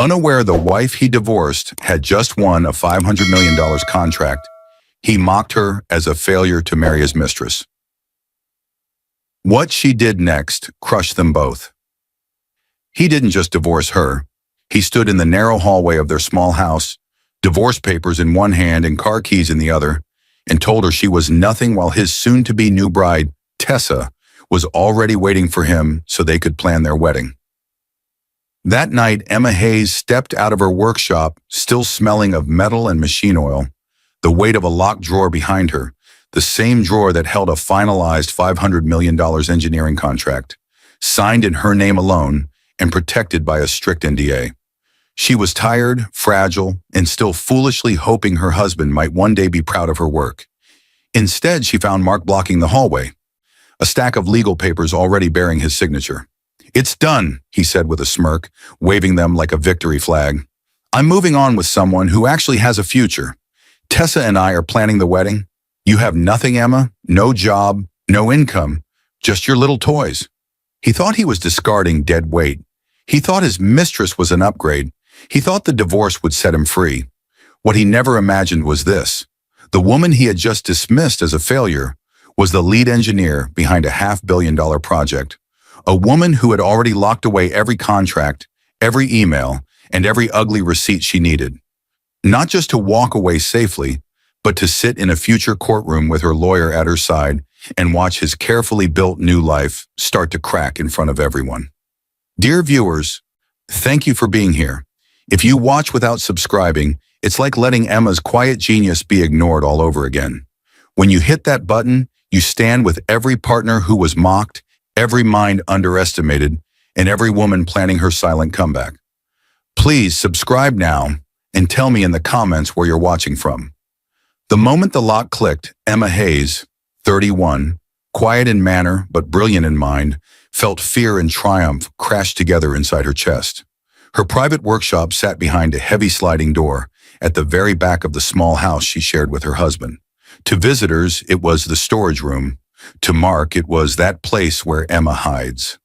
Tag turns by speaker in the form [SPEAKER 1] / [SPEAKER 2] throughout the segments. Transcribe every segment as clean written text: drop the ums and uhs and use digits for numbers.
[SPEAKER 1] Unaware the wife he divorced had just won a $500 million contract, he mocked her as a failure to marry his mistress. What she did next crushed them both. He didn't just divorce her. He stood in the narrow hallway of their small house, divorce papers in one hand and car keys in the other, and told her she was nothing while his soon-to-be new bride, Tessa, was already waiting for him so they could plan their wedding. That night, Emma Hayes stepped out of her workshop, still smelling of metal and machine oil, the weight of a locked drawer behind her, the same drawer that held a finalized $500 million engineering contract, signed in her name alone and protected by a strict NDA. She was tired, fragile, and still foolishly hoping her husband might one day be proud of her work. Instead, she found Mark blocking the hallway, a stack of legal papers already bearing his signature. "It's done," he said with a smirk, waving them like a victory flag. "I'm moving on with someone who actually has a future. Tessa and I are planning the wedding. You have nothing, Emma, no job, no income, just your little toys." He thought he was discarding dead weight. He thought his mistress was an upgrade. He thought the divorce would set him free. What he never imagined was this. The woman he had just dismissed as a failure was the lead engineer behind a $500 million project. A woman who had already locked away every contract, every email, and every ugly receipt she needed. Not just to walk away safely, but to sit in a future courtroom with her lawyer at her side and watch his carefully built new life start to crack in front of everyone. Dear viewers, thank you for being here. If you watch without subscribing, it's like letting Emma's quiet genius be ignored all over again. When you hit that button, you stand with every partner who was mocked, every mind underestimated, and every woman planning her silent comeback. Please subscribe now and tell me in the comments where you're watching from. The moment the lock clicked, Emma Hayes, 31, quiet in manner but brilliant in mind, felt fear and triumph crash together inside her chest. Her private workshop sat behind a heavy sliding door at the very back of the small house she shared with her husband. To visitors, it was the storage room. To Mark, it was that place where Emma hides.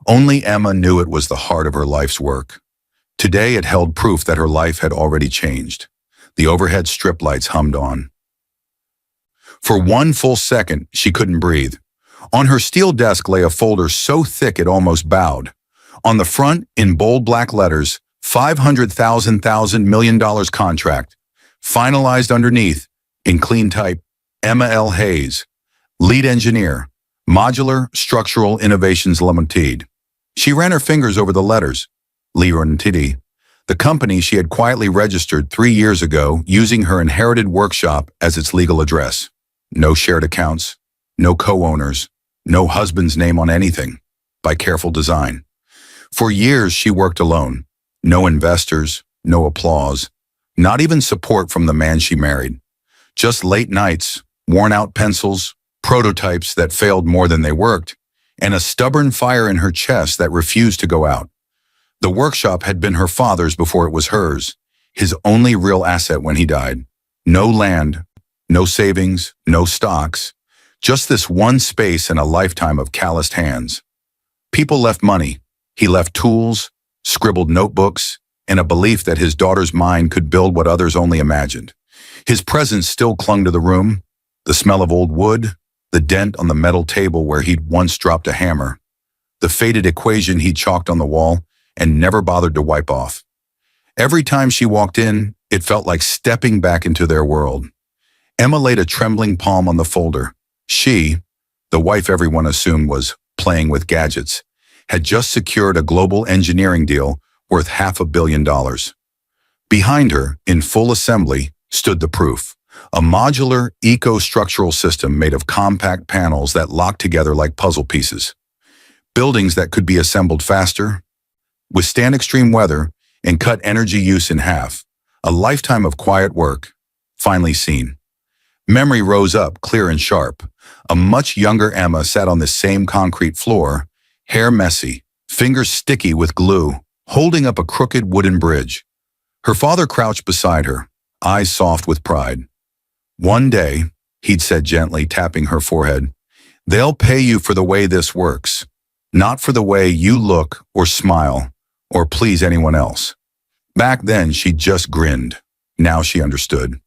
[SPEAKER 1] Only Emma knew it was the heart of her life's work. Today it held proof that her life had already changed. The overhead strip lights hummed on. For one full second, she couldn't breathe. On her steel desk lay a folder so thick it almost bowed. On the front, in bold black letters, $500,000 million contract. Finalized underneath, in clean type, Emma L. Hayes, lead engineer, Modular Structural Innovations Limited. She ran her fingers over the letters. Limited, the company she had quietly registered 3 years ago using her inherited workshop as its legal address. No shared accounts, no co-owners, no husband's name on anything, by careful design. For years she worked alone. No investors, no applause, not even support from the man she married. Just late nights, worn-out pencils, prototypes that failed more than they worked, and a stubborn fire in her chest that refused to go out. The workshop had been her father's before it was hers, his only real asset when he died. No land, no savings, no stocks, just this one space and a lifetime of calloused hands. People left money. He left tools, scribbled notebooks, and a belief that his daughter's mind could build what others only imagined. His presence still clung to the room, the smell of old wood, the dent on the metal table where he'd once dropped a hammer, the faded equation he'd chalked on the wall and never bothered to wipe off. Every time she walked in, it felt like stepping back into their world. Emma laid a trembling palm on the folder. She, the wife everyone assumed was playing with gadgets, had just secured a global engineering deal worth $500 million. Behind her, in full assembly, stood the proof. A modular, eco-structural system made of compact panels that locked together like puzzle pieces. Buildings that could be assembled faster, withstand extreme weather, and cut energy use in half. A lifetime of quiet work, finally seen. Memory rose up, clear and sharp. A much younger Emma sat on the same concrete floor, hair messy, fingers sticky with glue, holding up a crooked wooden bridge. Her father crouched beside her, eyes soft with pride. "One day," he'd said gently, tapping her forehead, "they'll pay you for the way this works, not for the way you look or smile or please anyone else." Back then, she just grinned. Now she understood.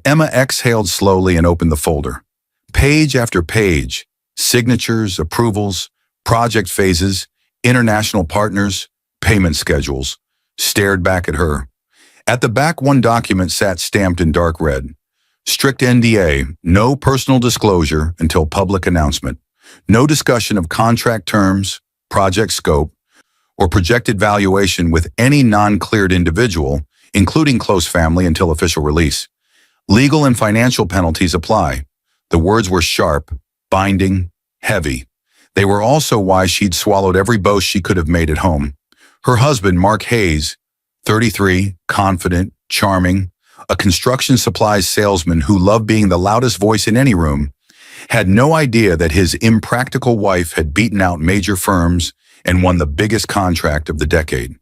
[SPEAKER 1] Emma exhaled slowly and opened the folder. Page after page, signatures, approvals, project phases, international partners, payment schedules, stared back at her. At the back, one document sat stamped in dark red. Strict NDA, no personal disclosure until public announcement. No discussion of contract terms, project scope, or projected valuation with any non-cleared individual, including close family, until official release. Legal and financial penalties apply. The words were sharp, binding, heavy. They were also why she'd swallowed every boast she could have made at home. Her husband, Mark Hayes, 33, confident, charming, a construction supplies salesman who loved being the loudest voice in any room, had no idea that his impractical wife had beaten out major firms and won the biggest contract of the decade.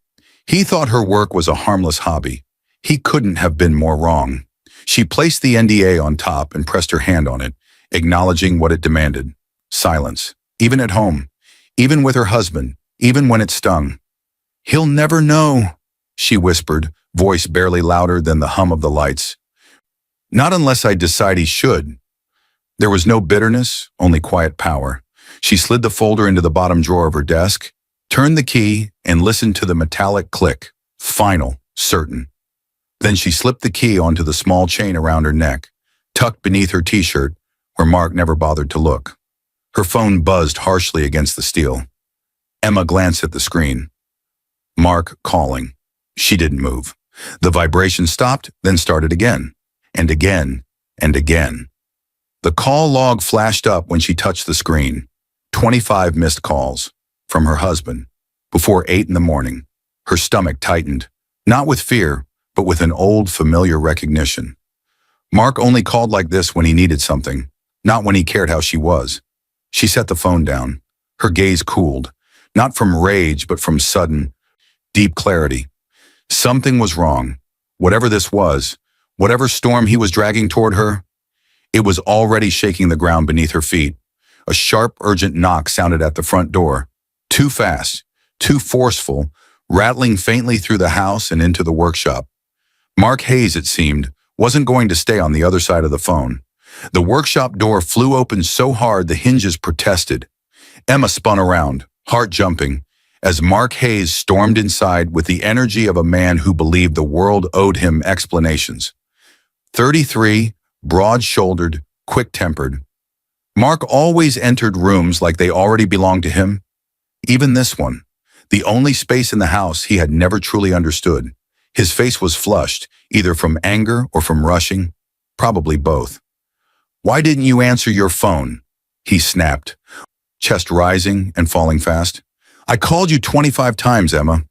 [SPEAKER 1] He thought her work was a harmless hobby. He couldn't have been more wrong. She placed the NDA on top and pressed her hand on it, acknowledging what it demanded. Silence, even at home, even with her husband, even when it stung. "He'll never know," she whispered, voice barely louder than the hum of the lights. "Not unless I decide he should." There was no bitterness, only quiet power. She slid the folder into the bottom drawer of her desk, turned the key, and listened to the metallic click. Final, certain. Then she slipped the key onto the small chain around her neck, tucked beneath her t-shirt, where Mark never bothered to look. Her phone buzzed harshly against the steel. Emma glanced at the screen. Mark calling. She didn't move. The vibration stopped, then started again, and again, and again. The call log flashed up when she touched the screen. 25 missed calls from her husband before 8 in the morning. Her stomach tightened, not with fear, but with an old familiar recognition. Mark only called like this when he needed something, not when he cared how she was. She set the phone down. Her gaze cooled, not from rage, but from sudden, deep clarity. Something was wrong. Whatever this was, whatever storm he was dragging toward her, it was already shaking the ground beneath her feet. A sharp, urgent knock sounded at the front door. Too fast, too forceful, rattling faintly through the house and into the workshop. Mark Hayes, it seemed, wasn't going to stay on the other side of the phone. The workshop door flew open so hard the hinges protested. Emma spun around, heart jumping, as Mark Hayes stormed inside with the energy of a man who believed the world owed him explanations. 33, broad-shouldered, quick-tempered. Mark always entered rooms like they already belonged to him. Even this one, the only space in the house he had never truly understood. His face was flushed, either from anger or from rushing, probably both. "Why didn't you answer your phone?" he snapped, chest rising and falling fast. "I called you 25 times, Emma."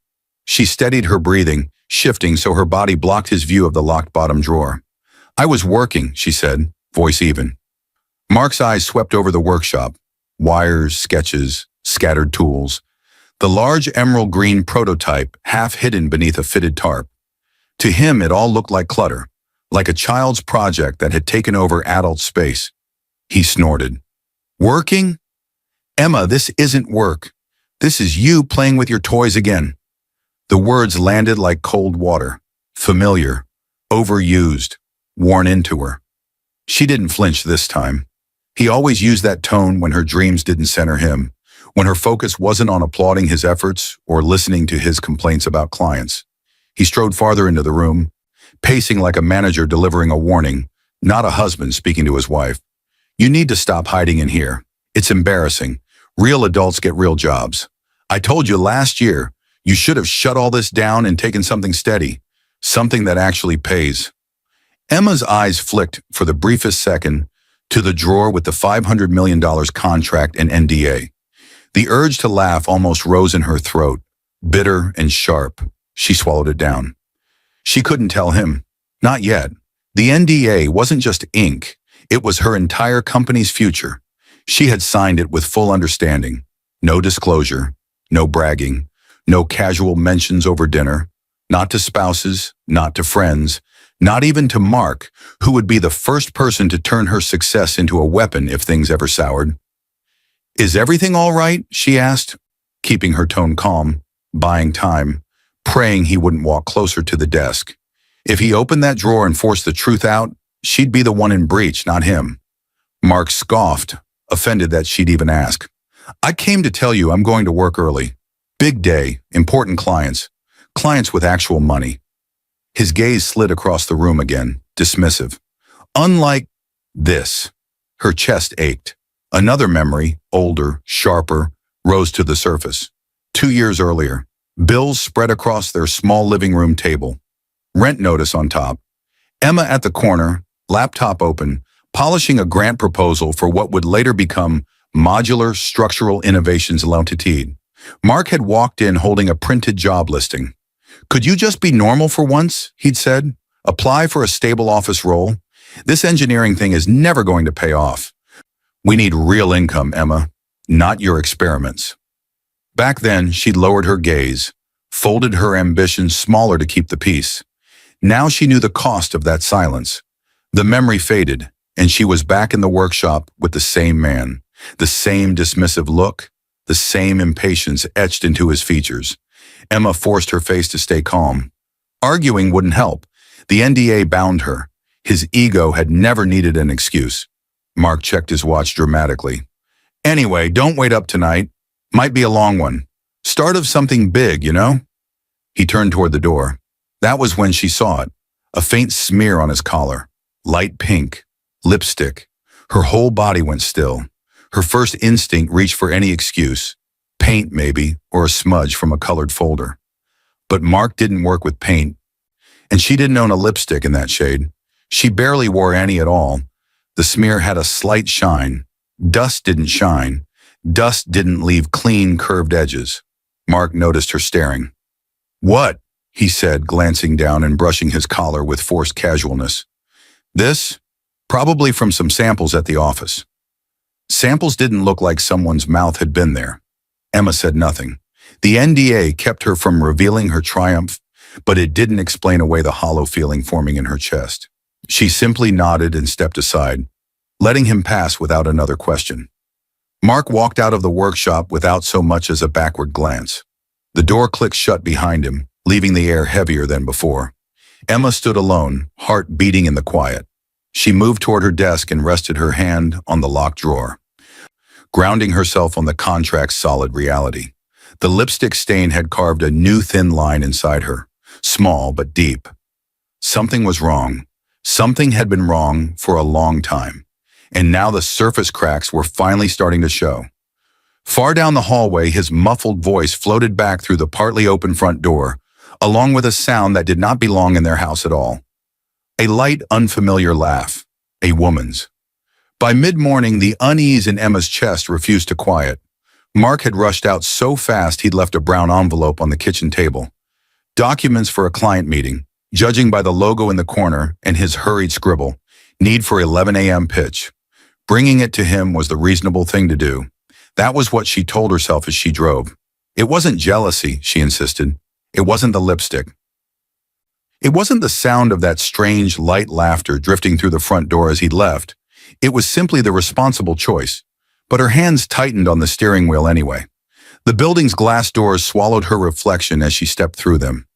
[SPEAKER 1] She steadied her breathing, shifting so her body blocked his view of the locked bottom drawer. "I was working," she said, voice even. Mark's eyes swept over the workshop. Wires, sketches, scattered tools. The large emerald green prototype half hidden beneath a fitted tarp. To him, it all looked like clutter, like a child's project that had taken over adult space. He snorted. "Working? Emma, this isn't work. This is you playing with your toys again." The words landed like cold water, familiar, overused, worn into her. She didn't flinch this time. He always used that tone when her dreams didn't center him, when her focus wasn't on applauding his efforts or listening to his complaints about clients. He strode farther into the room, pacing like a manager delivering a warning, not a husband speaking to his wife. "You need to stop hiding in here. It's embarrassing. Real adults get real jobs. I told you last year, you should have shut all this down and taken something steady, something that actually pays." Emma's eyes flicked for the briefest second to the drawer with the $500 million contract and NDA. The urge to laugh almost rose in her throat, bitter and sharp. She swallowed it down. She couldn't tell him. Not yet. The NDA wasn't just ink. It was her entire company's future. She had signed it with full understanding. No disclosure, no bragging, no casual mentions over dinner, not to spouses, not to friends, not even to Mark, who would be the first person to turn her success into a weapon if things ever soured. "Is everything all right?" she asked, keeping her tone calm, buying time. praying he wouldn't walk closer to the desk. If he opened that drawer and forced the truth out, she'd be the one in breach, not him. Mark scoffed, offended that she'd even ask. I came to tell you I'm going to work early. Big day, important clients. Clients with actual money. His gaze slid across the room again, dismissive. Unlike this. Her chest ached. Another memory, older, sharper, rose to the surface. 2 years earlier, bills spread across their small living room table. Rent notice on top. Emma at the corner, laptop open, polishing a grant proposal for what would later become Modular Structural Innovations Ltd. Mark had walked in holding a printed job listing. Could you just be normal for once, he'd said. Apply for a stable office role. This engineering thing is never going to pay off. We need real income, Emma, not your experiments. Back then, she'd lowered her gaze, folded her ambitions smaller to keep the peace. Now she knew the cost of that silence. The memory faded, and she was back in the workshop with the same man, the same dismissive look, the same impatience etched into his features. Emma forced her face to stay calm. Arguing wouldn't help. The NDA bound her. His ego had never needed an excuse. Mark checked his watch dramatically. Anyway, don't wait up tonight. Might be a long one. Start of something big, you know? He turned toward the door. That was when she saw it. A faint smear on his collar. Light pink. Lipstick. Her whole body went still. Her first instinct reached for any excuse. Paint, maybe, or a smudge from a colored folder. But Mark didn't work with paint. And she didn't own a lipstick in that shade. She barely wore any at all. The smear had a slight shine. Dust didn't shine. Dust didn't leave clean, curved edges. Mark noticed her staring. What? He said, glancing down and brushing his collar with forced casualness. This? Probably from some samples at the office. Samples didn't look like someone's mouth had been there. Emma said nothing. The NDA kept her from revealing her triumph, but it didn't explain away the hollow feeling forming in her chest. She simply nodded and stepped aside, letting him pass without another question. Mark walked out of the workshop without so much as a backward glance. The door clicked shut behind him, leaving the air heavier than before. Emma stood alone, heart beating in the quiet. She moved toward her desk and rested her hand on the locked drawer, grounding herself on the contract's solid reality. The lipstick stain had carved a new thin line inside her, small but deep. Something was wrong. Something had been wrong for a long time, and now the surface cracks were finally starting to show. Far down the hallway, his muffled voice floated back through the partly open front door, along with a sound that did not belong in their house at all. A light, unfamiliar laugh, a woman's. By mid-morning, the unease in Emma's chest refused to quiet. Mark had rushed out so fast he'd left a brown envelope on the kitchen table. Documents for a client meeting, judging by the logo in the corner and his hurried scribble. Need for 11 a.m. pitch. Bringing it to him was the reasonable thing to do. That was what she told herself as she drove. It wasn't jealousy, she insisted. It wasn't the lipstick. It wasn't the sound of that strange, light laughter drifting through the front door as he'd left. It was simply the responsible choice. But her hands tightened on the steering wheel anyway. The building's glass doors swallowed her reflection as she stepped through them.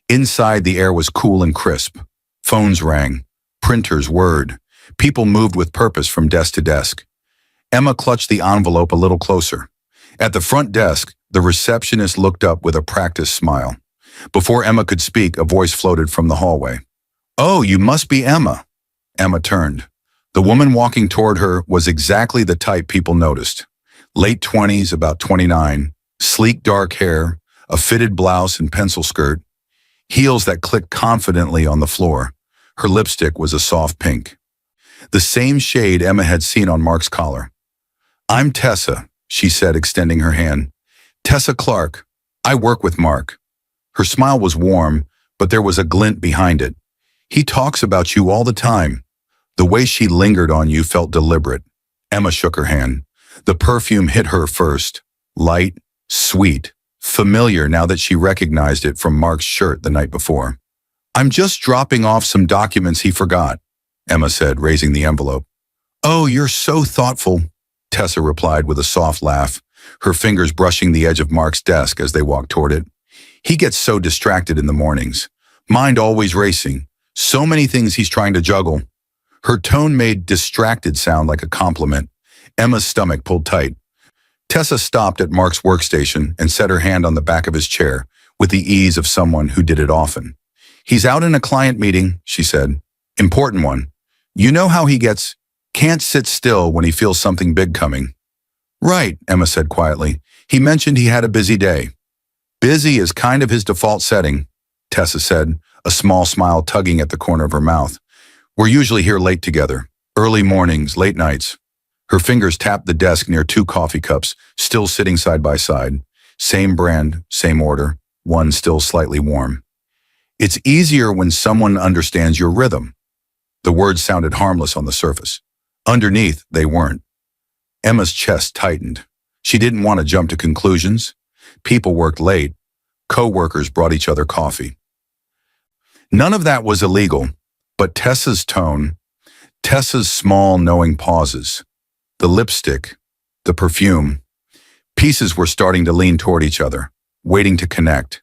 [SPEAKER 1] Inside, the air was cool and crisp. Phones rang. Printers whirred. People moved with purpose from desk to desk. Emma clutched the envelope a little closer. At the front desk, the receptionist looked up with a practiced smile. Before Emma could speak, a voice floated from the hallway. "Oh, you must be Emma." Emma turned. The woman walking toward her was exactly the type people noticed. Late 20s, about 29, sleek dark hair, a fitted blouse and pencil skirt, heels that clicked confidently on the floor. Her lipstick was a soft pink. The same shade Emma had seen on Mark's collar. "I'm Tessa," she said, extending her hand. "Tessa Clark. I work with Mark." Her smile was warm, but there was a glint behind it. "He talks about you all the time." The way she lingered on you felt deliberate. Emma shook her hand. The perfume hit her first. Light, sweet, familiar now that she recognized it from Mark's shirt the night before. "I'm just dropping off some documents he forgot," Emma said, raising the envelope. "Oh, you're so thoughtful," Tessa replied with a soft laugh, her fingers brushing the edge of Mark's desk as they walked toward it. He gets so distracted in the mornings. Mind always racing. So many things he's trying to juggle. Her tone made distracted sound like a compliment. Emma's stomach pulled tight. Tessa stopped at Mark's workstation and set her hand on the back of his chair with the ease of someone who did it often. He's out in a client meeting, she said. Important one. You know how he gets, can't sit still when he feels something big coming. Right, Emma said quietly. He mentioned he had a busy day. Busy is kind of his default setting, Tessa said, a small smile tugging at the corner of her mouth. We're usually here late together. Early mornings, late nights. Her fingers tapped the desk near 2 coffee cups, still sitting side by side. Same brand, same order, one still slightly warm. It's easier when someone understands your rhythm. The words sounded harmless on the surface. Underneath, they weren't. Emma's chest tightened. She didn't want to jump to conclusions. People worked late. Co-workers brought each other coffee. None of that was illegal, but Tessa's tone, Tessa's small, knowing pauses, the lipstick, the perfume, pieces were starting to lean toward each other, waiting to connect.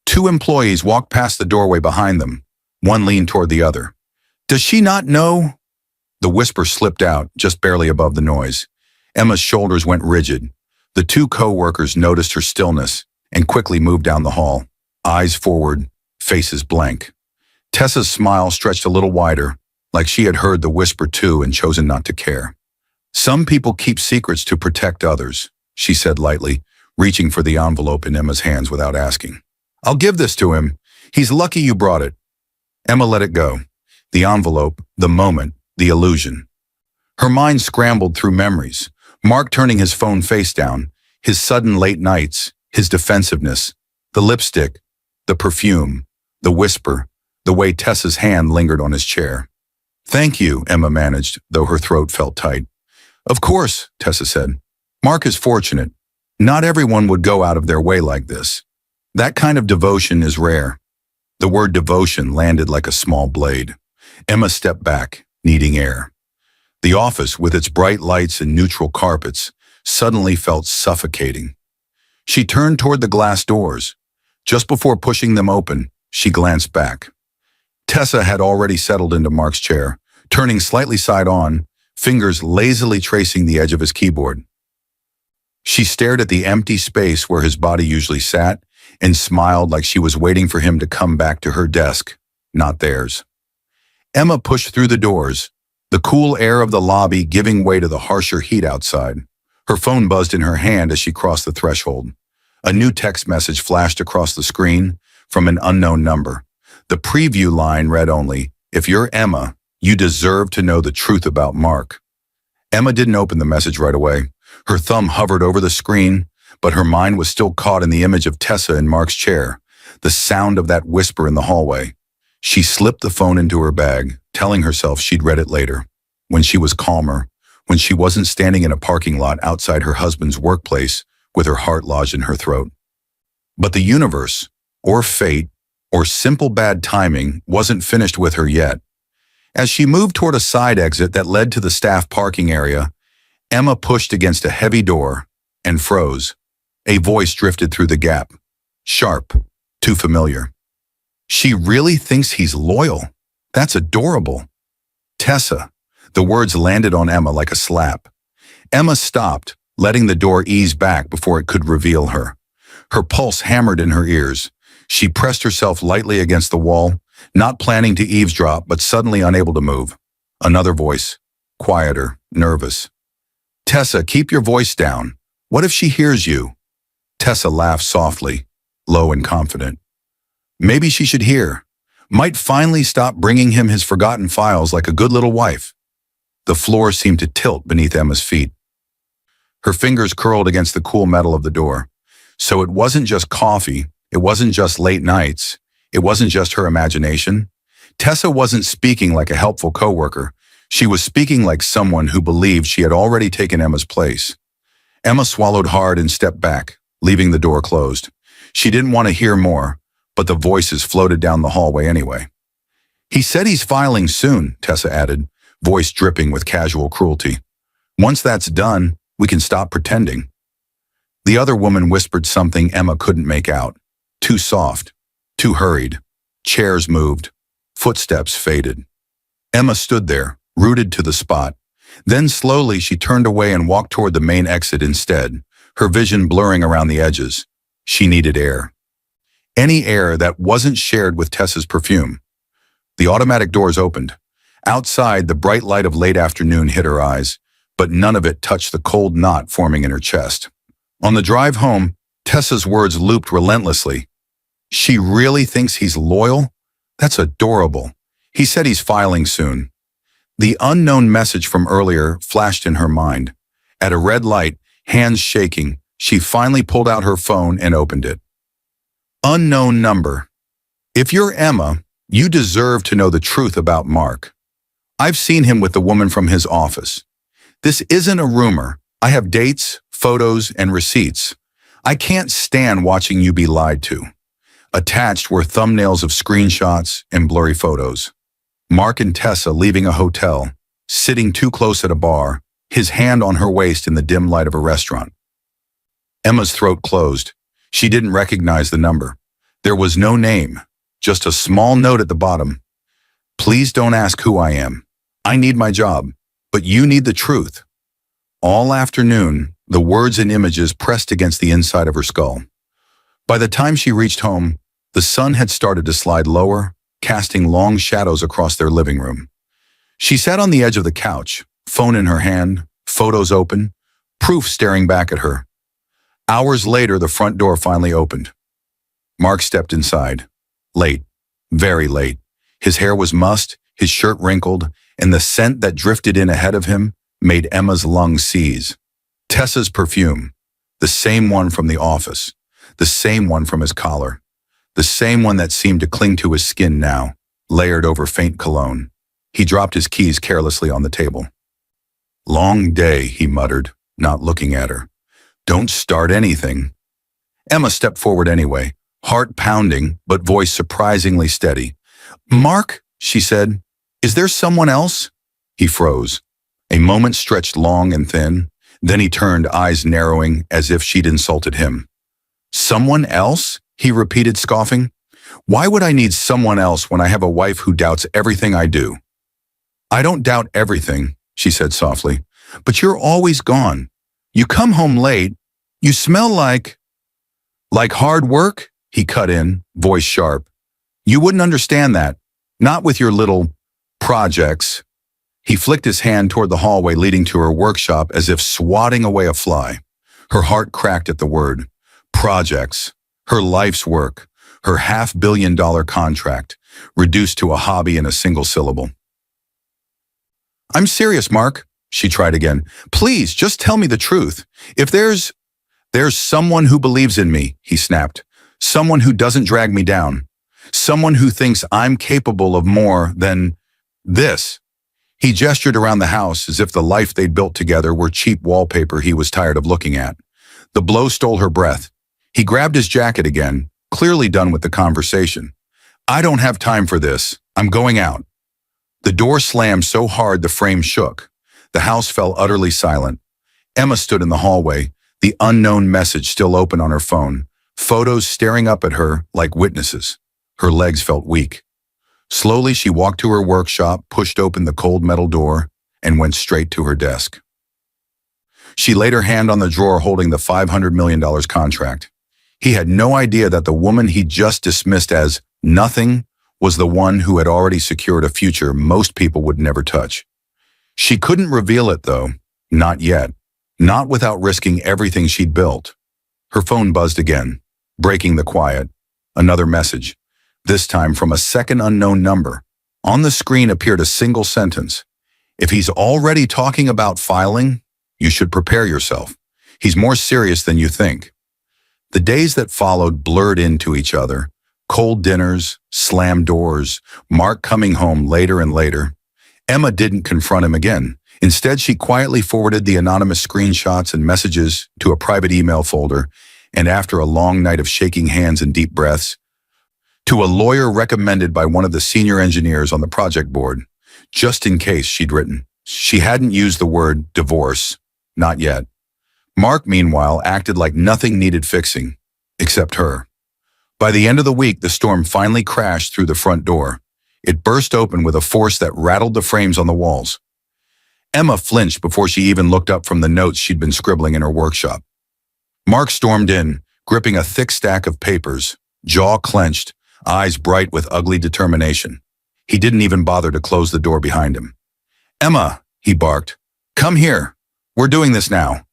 [SPEAKER 1] 2 employees walked past the doorway behind them. One leaned toward the other. Does she not know? The whisper slipped out, just barely above the noise. Emma's shoulders went rigid. The 2 co-workers noticed her stillness and quickly moved down the hall, eyes forward, faces blank. Tessa's smile stretched a little wider, like she had heard the whisper too and chosen not to care. Some people keep secrets to protect others, she said lightly, reaching for the envelope in Emma's hands without asking. I'll give this to him. He's lucky you brought it. Emma let it go. The envelope, the moment, the illusion. Her mind scrambled through memories. Mark turning his phone face down, his sudden late nights, his defensiveness, the lipstick, the perfume, the whisper, the way Tessa's hand lingered on his chair. Thank you, Emma managed, though her throat felt tight. Of course, Tessa said. Mark is fortunate. Not everyone would go out of their way like this. That kind of devotion is rare. The word devotion landed like a small blade. Emma stepped back, needing air. The office, with its bright lights and neutral carpets, suddenly felt suffocating. She turned toward the glass doors. Just before pushing them open, she glanced back. Tessa had already settled into Mark's chair, turning slightly side on, fingers lazily tracing the edge of his keyboard. She stared at the empty space where his body usually sat and smiled like she was waiting for him to come back to her desk, not theirs. Emma pushed through the doors, the cool air of the lobby giving way to the harsher heat outside. Her phone buzzed in her hand as she crossed the threshold. A new text message flashed across the screen from an unknown number. The preview line read only, "If you're Emma, you deserve to know the truth about Mark." Emma didn't open the message right away. Her thumb hovered over the screen, but her mind was still caught in the image of Tessa in Mark's chair, the sound of that whisper in the hallway. She slipped the phone into her bag, telling herself she'd read it later, when she was calmer, when she wasn't standing in a parking lot outside her husband's workplace with her heart lodged in her throat. But the universe, or fate, or simple bad timing wasn't finished with her yet. As she moved toward a side exit that led to the staff parking area, Emma pushed against a heavy door and froze. A voice drifted through the gap. Sharp, too familiar. She really thinks he's loyal. That's adorable. Tessa. The words landed on Emma like a slap. Emma stopped, letting the door ease back before it could reveal her. Her pulse hammered in her ears. She pressed herself lightly against the wall, not planning to eavesdrop, but suddenly unable to move. Another voice, quieter, nervous. Tessa, keep your voice down. What if she hears you? Tessa laughed softly, low and confident. Maybe she should hear. Might finally stop bringing him his forgotten files like a good little wife. The floor seemed to tilt beneath Emma's feet. Her fingers curled against the cool metal of the door. So it wasn't just coffee. It wasn't just late nights. It wasn't just her imagination. Tessa wasn't speaking like a helpful coworker. She was speaking like someone who believed she had already taken Emma's place. Emma swallowed hard and stepped back, leaving the door closed. She didn't want to hear more, but the voices floated down the hallway anyway. He said he's filing soon, Tessa added, voice dripping with casual cruelty. Once that's done, we can stop pretending. The other woman whispered something Emma couldn't make out. Too soft, too hurried. Chairs moved, footsteps faded. Emma stood there, rooted to the spot. Then slowly she turned away and walked toward the main exit instead, her vision blurring around the edges. She needed air. Any air that wasn't shared with Tessa's perfume. The automatic doors opened. Outside, the bright light of late afternoon hit her eyes, but none of it touched the cold knot forming in her chest. On the drive home, Tessa's words looped relentlessly. She really thinks he's loyal? That's adorable. He said he's filing soon. The unknown message from earlier flashed in her mind. At a red light, hands shaking, she finally pulled out her phone and opened it. Unknown number. If you're Emma, you deserve to know the truth about Mark. I've seen him with the woman from his office. This isn't a rumor. I have dates, photos, and receipts. I can't stand watching you be lied to. Attached were thumbnails of screenshots and blurry photos. Mark and Tessa leaving a hotel, sitting too close at a bar, his hand on her waist in the dim light of a restaurant. Emma's throat closed. She didn't recognize the number. There was no name, just a small note at the bottom. Please don't ask who I am. I need my job, but you need the truth. All afternoon, the words and images pressed against the inside of her skull. By the time she reached home, the sun had started to slide lower, casting long shadows across their living room. She sat on the edge of the couch, phone in her hand, photos open, proof staring back at her. Hours later, the front door finally opened. Mark stepped inside. Late, very late. His hair was mussed, his shirt wrinkled, and the scent that drifted in ahead of him made Emma's lungs seize. Tessa's perfume, the same one from the office, the same one from his collar, the same one that seemed to cling to his skin now, layered over faint cologne. He dropped his keys carelessly on the table. Long day, he muttered, not looking at her. Don't start anything. Emma stepped forward anyway, heart pounding, but voice surprisingly steady. Mark, she said, is there someone else? He froze. A moment stretched long and thin. Then he turned, eyes narrowing as if she'd insulted him. Someone else? He repeated, scoffing. Why would I need someone else when I have a wife who doubts everything I do? I don't doubt everything, she said softly, but you're always gone. You come home late. You smell like hard work? He cut in, voice sharp. You wouldn't understand that. Not with your little projects. He flicked his hand toward the hallway leading to her workshop as if swatting away a fly. Her heart cracked at the word. Projects. Her life's work. Her $500 million contract, reduced to a hobby in a single syllable. I'm serious, Mark, she tried again. Please, just tell me the truth. If there's someone who believes in me, he snapped. Someone who doesn't drag me down. Someone who thinks I'm capable of more than this. He gestured around the house as if the life they'd built together were cheap wallpaper he was tired of looking at. The blow stole her breath. He grabbed his jacket again, clearly done with the conversation. I don't have time for this. I'm going out. The door slammed so hard the frame shook. The house fell utterly silent. Emma stood in the hallway, the unknown message still open on her phone, photos staring up at her like witnesses. Her legs felt weak. Slowly, she walked to her workshop, pushed open the cold metal door, and went straight to her desk. She laid her hand on the drawer holding the $500 million contract. He had no idea that the woman he just dismissed as nothing was the one who had already secured a future most people would never touch. She couldn't reveal it, though. Not yet. Not without risking everything she'd built. Her phone buzzed again, breaking the quiet. Another message, this time from a second unknown number. On the screen appeared a single sentence. If he's already talking about filing, you should prepare yourself. He's more serious than you think. The days that followed blurred into each other. Cold dinners, slammed doors, Mark coming home later and later. Emma didn't confront him again. Instead, she quietly forwarded the anonymous screenshots and messages to a private email folder, and after a long night of shaking hands and deep breaths, to a lawyer recommended by one of the senior engineers on the project board, just in case, she'd written. She hadn't used the word divorce, not yet. Mark, meanwhile, acted like nothing needed fixing, except her. By the end of the week, the storm finally crashed through the front door. It burst open with a force that rattled the frames on the walls. Emma flinched before she even looked up from the notes she'd been scribbling in her workshop. Mark stormed in, gripping a thick stack of papers, jaw clenched, eyes bright with ugly determination. He didn't even bother to close the door behind him. "Emma," he barked, "come here. We're doing this now."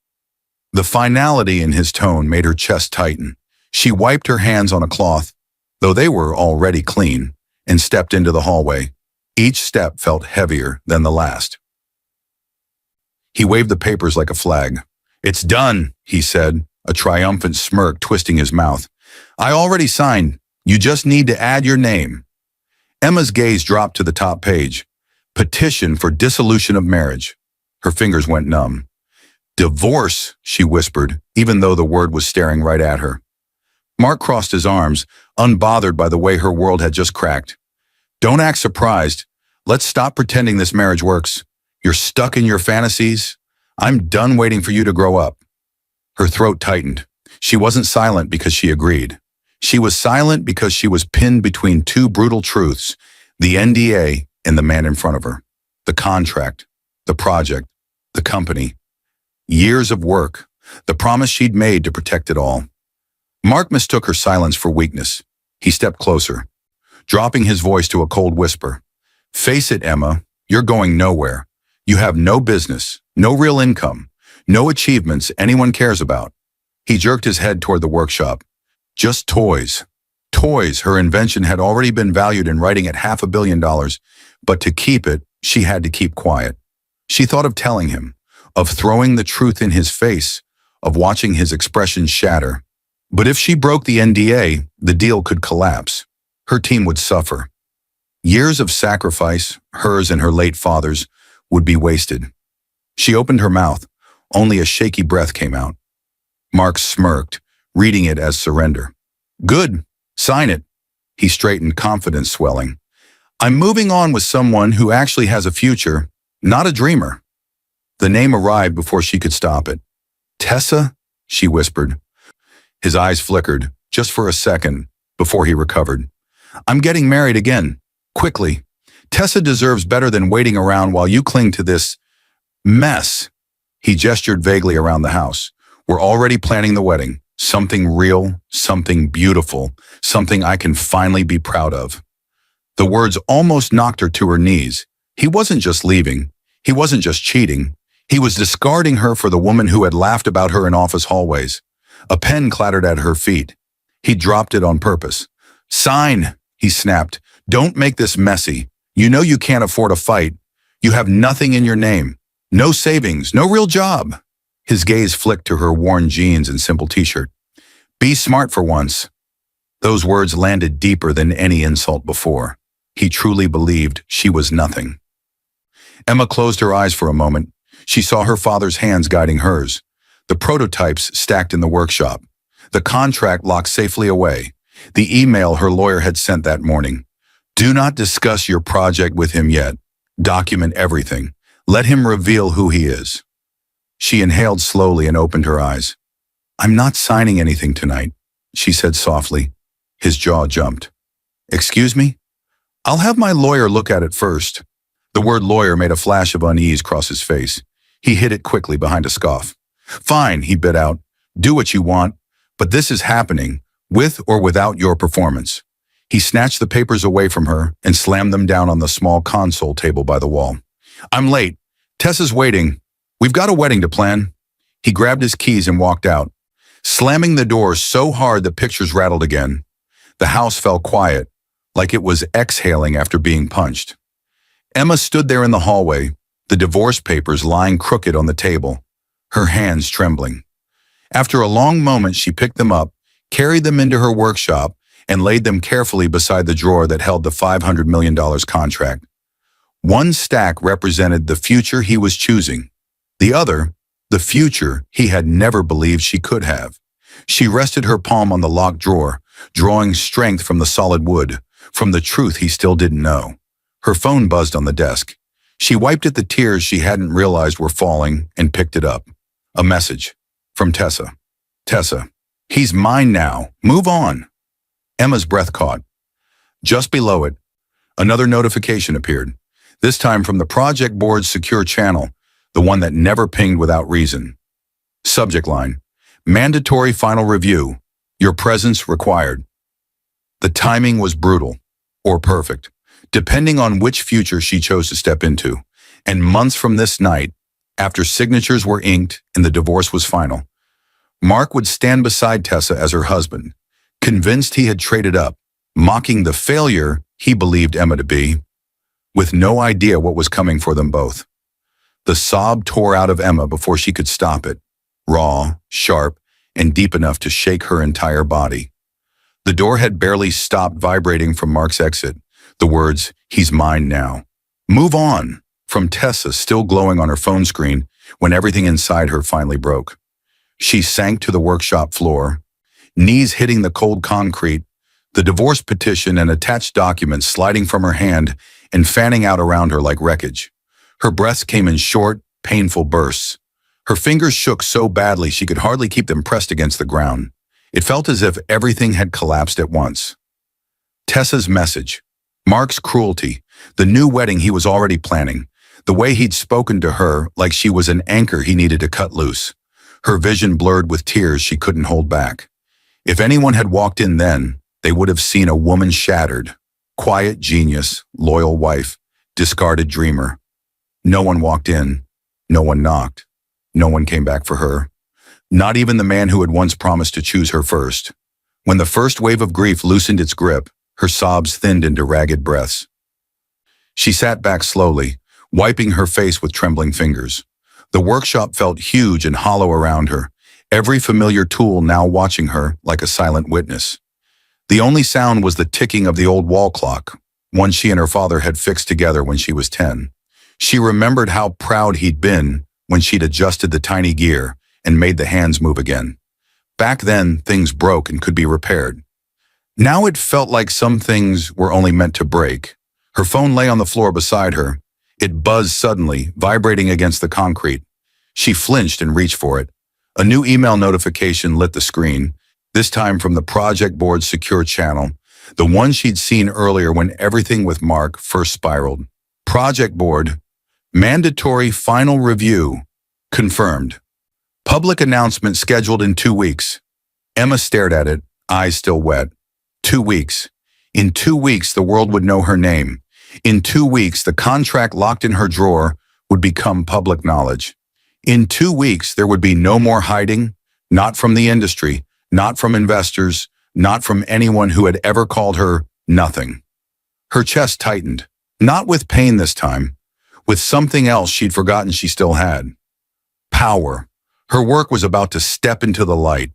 [SPEAKER 1] The finality in his tone made her chest tighten. She wiped her hands on a cloth, though they were already clean, and stepped into the hallway. Each step felt heavier than the last. He waved the papers like a flag. "It's done," he said, a triumphant smirk twisting his mouth. "I already signed. You just need to add your name." Emma's gaze dropped to the top page. Petition for dissolution of marriage. Her fingers went numb. "Divorce," she whispered, even though the word was staring right at her. Mark crossed his arms, unbothered by the way her world had just cracked. "Don't act surprised. Let's stop pretending this marriage works. You're stuck in your fantasies. I'm done waiting for you to grow up." Her throat tightened. She wasn't silent because she agreed. She was silent because she was pinned between two brutal truths, the NDA and the man in front of her, the contract, the project, the company. Years of work, the promise she'd made to protect it all. Mark mistook her silence for weakness. He stepped closer, dropping his voice to a cold whisper. "Face it, Emma, you're going nowhere. You have no business, no real income, no achievements anyone cares about." He jerked his head toward the workshop. "Just toys." Toys, her invention had already been valued in writing at $500 million, but to keep it, she had to keep quiet. She thought of telling him, of throwing the truth in his face, of watching his expression shatter. But if she broke the NDA, the deal could collapse. Her team would suffer. Years of sacrifice, hers and her late father's, would be wasted. She opened her mouth. Only a shaky breath came out. Mark smirked, reading it as surrender. "Good. Sign it." He straightened, confidence swelling. "I'm moving on with someone who actually has a future, not a dreamer." The name arrived before she could stop it. "Tessa?" she whispered. His eyes flickered, just for a second, before he recovered. "I'm getting married again. Quickly. Tessa deserves better than waiting around while you cling to this mess." He gestured vaguely around the house. "We're already planning the wedding. Something real, something beautiful, something I can finally be proud of." The words almost knocked her to her knees. He wasn't just leaving. He wasn't just cheating. He was discarding her for the woman who had laughed about her in office hallways. A pen clattered at her feet. He dropped it on purpose. "Sign," he snapped. "Don't make this messy. You know you can't afford a fight. You have nothing in your name. No savings, no real job." His gaze flicked to her worn jeans and simple t-shirt. "Be smart for once." Those words landed deeper than any insult before. He truly believed she was nothing. Emma closed her eyes for a moment. She saw her father's hands guiding hers. The prototypes stacked in the workshop. The contract locked safely away. The email her lawyer had sent that morning. "Do not discuss your project with him yet. Document everything. Let him reveal who he is." She inhaled slowly and opened her eyes. "I'm not signing anything tonight," she said softly. His jaw jumped. "Excuse me? I'll have my lawyer look at it first." The word lawyer made a flash of unease cross his face. He hid it quickly behind a scoff. "Fine," he bit out. "Do what you want, but this is happening, with or without your performance." He snatched the papers away from her and slammed them down on the small console table by the wall. "I'm late. Tessa's waiting. We've got a wedding to plan." He grabbed his keys and walked out, slamming the door so hard the pictures rattled again. The house fell quiet, like it was exhaling after being punched. Emma stood there in the hallway, the divorce papers lying crooked on the table, her hands trembling. After a long moment, she picked them up, carried them into her workshop, and laid them carefully beside the drawer that held the $500 million contract. One stack represented the future he was choosing. The other, the future he had never believed she could have. She rested her palm on the locked drawer, drawing strength from the solid wood, from the truth he still didn't know. Her phone buzzed on the desk. She wiped at the tears she hadn't realized were falling and picked it up. A message from Tessa. "Tessa, he's mine now. Move on." Emma's breath caught. Just below it, another notification appeared, this time from the project board's secure channel, the one that never pinged without reason. Subject line: mandatory final review. Your presence required. The timing was brutal, or perfect, depending on which future she chose to step into. And months from this night, after signatures were inked and the divorce was final, Mark would stand beside Tessa as her husband, convinced he had traded up, mocking the failure he believed Emma to be, with no idea what was coming for them both. The sob tore out of Emma before she could stop it, raw, sharp, and deep enough to shake her entire body. The door had barely stopped vibrating from Mark's exit. The words, "He's mine now." "Move on," from Tessa, still glowing on her phone screen when everything inside her finally broke. She sank to the workshop floor, knees hitting the cold concrete, the divorce petition and attached documents sliding from her hand and fanning out around her like wreckage. Her breaths came in short, painful bursts. Her fingers shook so badly she could hardly keep them pressed against the ground. It felt as if everything had collapsed at once. Tessa's message, Mark's cruelty, the new wedding he was already planning, the way he'd spoken to her like she was an anchor he needed to cut loose. Her vision blurred with tears she couldn't hold back. If anyone had walked in then, they would have seen a woman shattered, quiet genius, loyal wife, discarded dreamer. No one walked in, no one knocked, no one came back for her. Not even the man who had once promised to choose her first. When the first wave of grief loosened its grip, her sobs thinned into ragged breaths. She sat back slowly, wiping her face with trembling fingers. The workshop felt huge and hollow around her, every familiar tool now watching her like a silent witness. The only sound was the ticking of the old wall clock, one she and her father had fixed together when she was 10. She remembered how proud he'd been when she'd adjusted the tiny gear and made the hands move again. Back then, things broke and could be repaired. Now it felt like some things were only meant to break. Her phone lay on the floor beside her. It buzzed suddenly, vibrating against the concrete. She flinched and reached for it. A new email notification lit the screen, this time from the project board's secure channel, the one she'd seen earlier when everything with Mark first spiraled. Project board, mandatory final review, confirmed. Public announcement scheduled in 2 weeks. Emma stared at it, eyes still wet. 2 weeks. In 2 weeks, the world would know her name. In 2 weeks, the contract locked in her drawer would become public knowledge. In 2 weeks, there would be no more hiding, not from the industry, not from investors, not from anyone who had ever called her nothing. Her chest tightened, not with pain this time, with something else she'd forgotten she still had. Power. Her work was about to step into the light.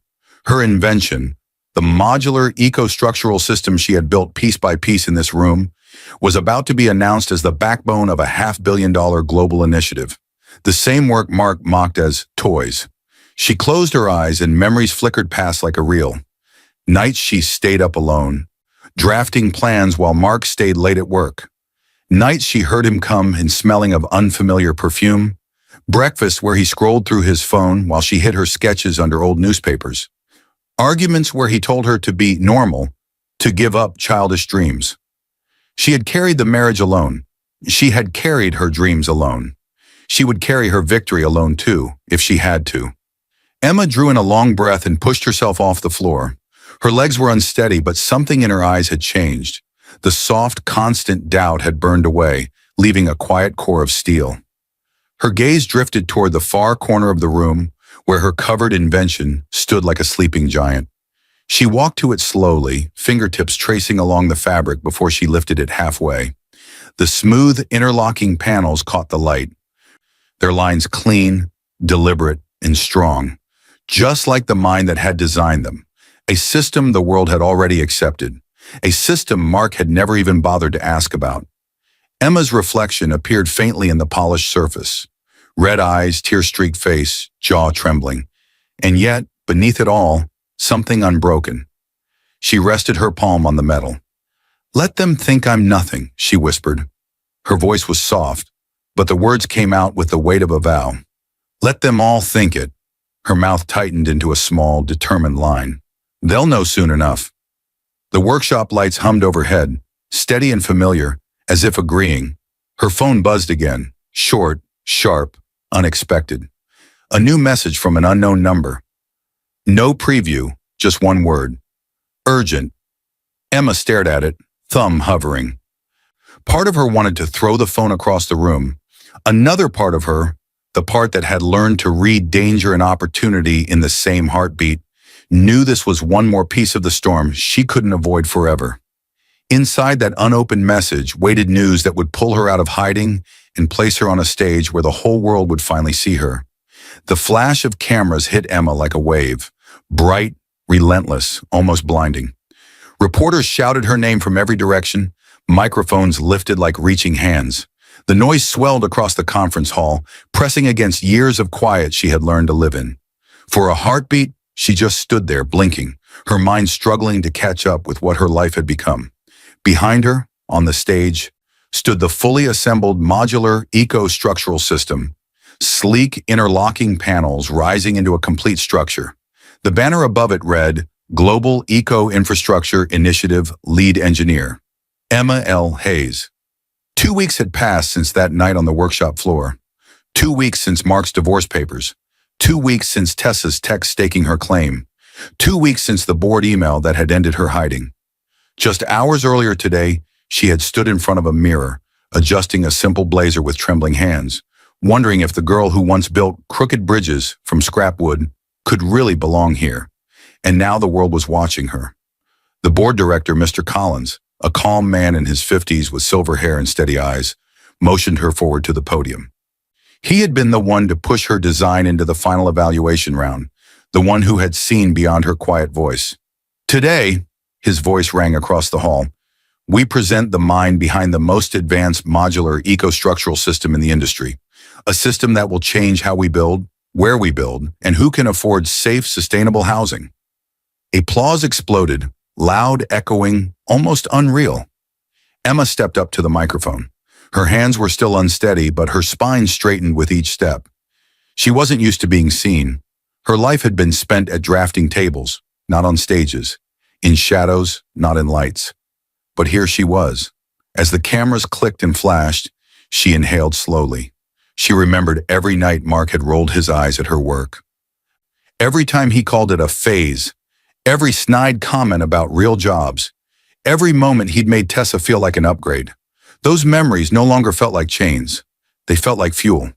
[SPEAKER 1] Her invention, the modular eco-structural system she had built piece by piece in this room, was about to be announced as the backbone of a $500 million global initiative. The same work Mark mocked as toys. She closed her eyes and memories flickered past like a reel. Nights she stayed up alone, drafting plans while Mark stayed late at work. Nights she heard him come in smelling of unfamiliar perfume. Breakfast where he scrolled through his phone while she hid her sketches under old newspapers. Arguments where he told her to be normal, to give up childish dreams. She had carried the marriage alone. She had carried her dreams alone. She would carry her victory alone too, if she had to. Emma drew in a long breath and pushed herself off the floor. Her legs were unsteady, but something in her eyes had changed. The soft, constant doubt had burned away, leaving a quiet core of steel. Her gaze drifted toward the far corner of the room, where her covered invention stood like a sleeping giant. She walked to it slowly, fingertips tracing along the fabric before she lifted it halfway. The smooth, interlocking panels caught the light, their lines clean, deliberate, and strong, just like the mind that had designed them, a system the world had already accepted, a system Mark had never even bothered to ask about. Emma's reflection appeared faintly in the polished surface. Red eyes, tear-streaked face, jaw trembling. And yet, beneath it all, something unbroken. She rested her palm on the metal. "Let them think I'm nothing," she whispered. Her voice was soft, but the words came out with the weight of a vow. "Let them all think it." Her mouth tightened into a small, determined line. "They'll know soon enough." The workshop lights hummed overhead, steady and familiar, as if agreeing. Her phone buzzed again, short, sharp, unexpected. A new message from an unknown number. No preview, just one word. Urgent. Emma stared at it, thumb hovering. Part of her wanted to throw the phone across the room. Another part of her, the part that had learned to read danger and opportunity in the same heartbeat, knew this was one more piece of the storm she couldn't avoid forever. Inside that unopened message waited news that would pull her out of hiding and place her on a stage where the whole world would finally see her. The flash of cameras hit Emma like a wave, bright, relentless, almost blinding. Reporters shouted her name from every direction, microphones lifted like reaching hands. The noise swelled across the conference hall, pressing against years of quiet she had learned to live in. For a heartbeat, she just stood there, blinking, her mind struggling to catch up with what her life had become. Behind her, on the stage, stood the fully assembled modular eco-structural system, sleek interlocking panels rising into a complete structure. The banner above it read, Global Eco-Infrastructure Initiative Lead Engineer, Emma L. Hayes. 2 weeks had passed since that night on the workshop floor. 2 weeks since Mark's divorce papers. 2 weeks since Tessa's text staking her claim. 2 weeks since the board email that had ended her hiding. Just hours earlier today, she had stood in front of a mirror, adjusting a simple blazer with trembling hands, wondering if the girl who once built crooked bridges from scrap wood could really belong here. And now the world was watching her. The board director, Mr. Collins, a calm man in his 50s with silver hair and steady eyes, motioned her forward to the podium. He had been the one to push her design into the final evaluation round, the one who had seen beyond her quiet voice. Today, his voice rang across the hall, we present the mind behind the most advanced modular eco-structural system in the industry, a system that will change how we build, where we build, and who can afford safe, sustainable housing. Applause exploded, loud, echoing, almost unreal. Emma stepped up to the microphone. Her hands were still unsteady, but her spine straightened with each step. She wasn't used to being seen. Her life had been spent at drafting tables, not on stages, in shadows, not in lights. But here she was. As the cameras clicked and flashed, she inhaled slowly. She remembered every night Mark had rolled his eyes at her work. Every time he called it a phase, every snide comment about real jobs, every moment he'd made Tessa feel like an upgrade. Those memories no longer felt like chains. They felt like fuel.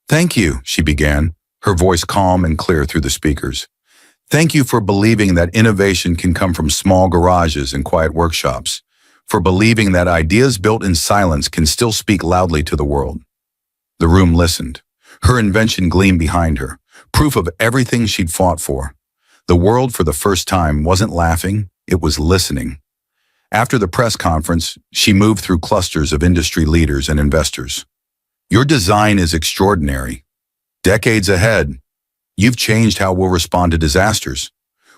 [SPEAKER 1] Thank you, she began, her voice calm and clear through the speakers. Thank you for believing that innovation can come from small garages and quiet workshops, for believing that ideas built in silence can still speak loudly to the world. The room listened. Her invention gleamed behind her, proof of everything she'd fought for. The world, for the first time, wasn't laughing, it was listening. After the press conference, she moved through clusters of industry leaders and investors. Your design is extraordinary. Decades ahead, you've changed how we'll respond to disasters.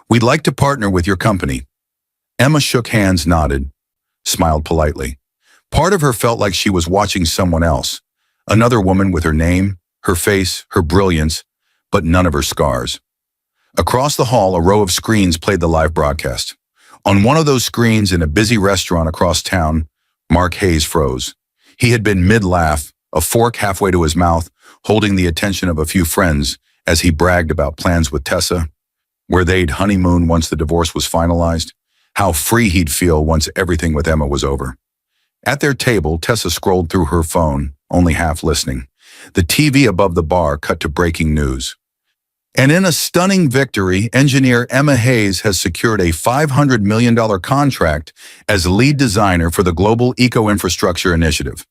[SPEAKER 1] We'd like to partner with your company. Emma shook hands, nodded, smiled politely. Part of her felt like she was watching someone else, another woman with her name, her face, her brilliance, but none of her scars. Across the hall, a row of screens played the live broadcast. On one of those screens in a busy restaurant across town, Mark Hayes froze. He had been mid-laugh, a fork halfway to his mouth, holding the attention of a few friends as he bragged about plans with Tessa, where they'd honeymoon once the divorce was finalized, how free he'd feel once everything with Emma was over. At their table, Tessa scrolled through her phone, only half listening. The TV above the bar cut to breaking news. And in a stunning victory, engineer Emma Hayes has secured a $500 million contract as lead designer for the Global Eco-Infrastructure Initiative.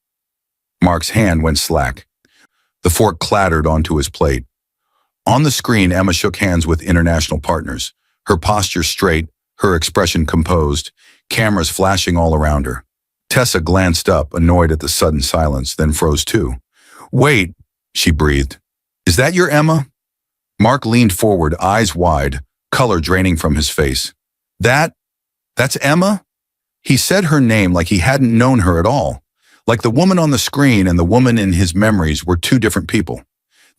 [SPEAKER 1] Mark's hand went slack. The fork clattered onto his plate. On the screen, Emma shook hands with international partners, her posture straight, her expression composed, cameras flashing all around her. Tessa glanced up, annoyed at the sudden silence, then froze too. Wait, she breathed. Is that your Emma? Mark leaned forward, eyes wide, color draining from his face. That's Emma? He said her name like he hadn't known her at all, like the woman on the screen and the woman in his memories were two different people.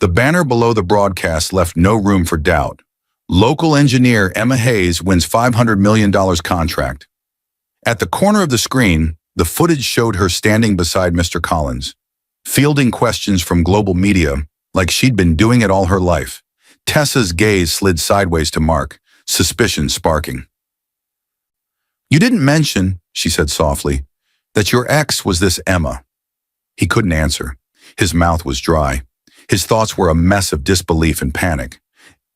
[SPEAKER 1] The banner below the broadcast left no room for doubt. Local engineer Emma Hayes wins $500 million contract. At the corner of the screen, the footage showed her standing beside Mr. Collins, fielding questions from global media like she'd been doing it all her life. Tessa's gaze slid sideways to Mark, suspicion sparking. "You didn't mention," she said softly, "that your ex was this Emma." He couldn't answer. His mouth was dry. His thoughts were a mess of disbelief and panic.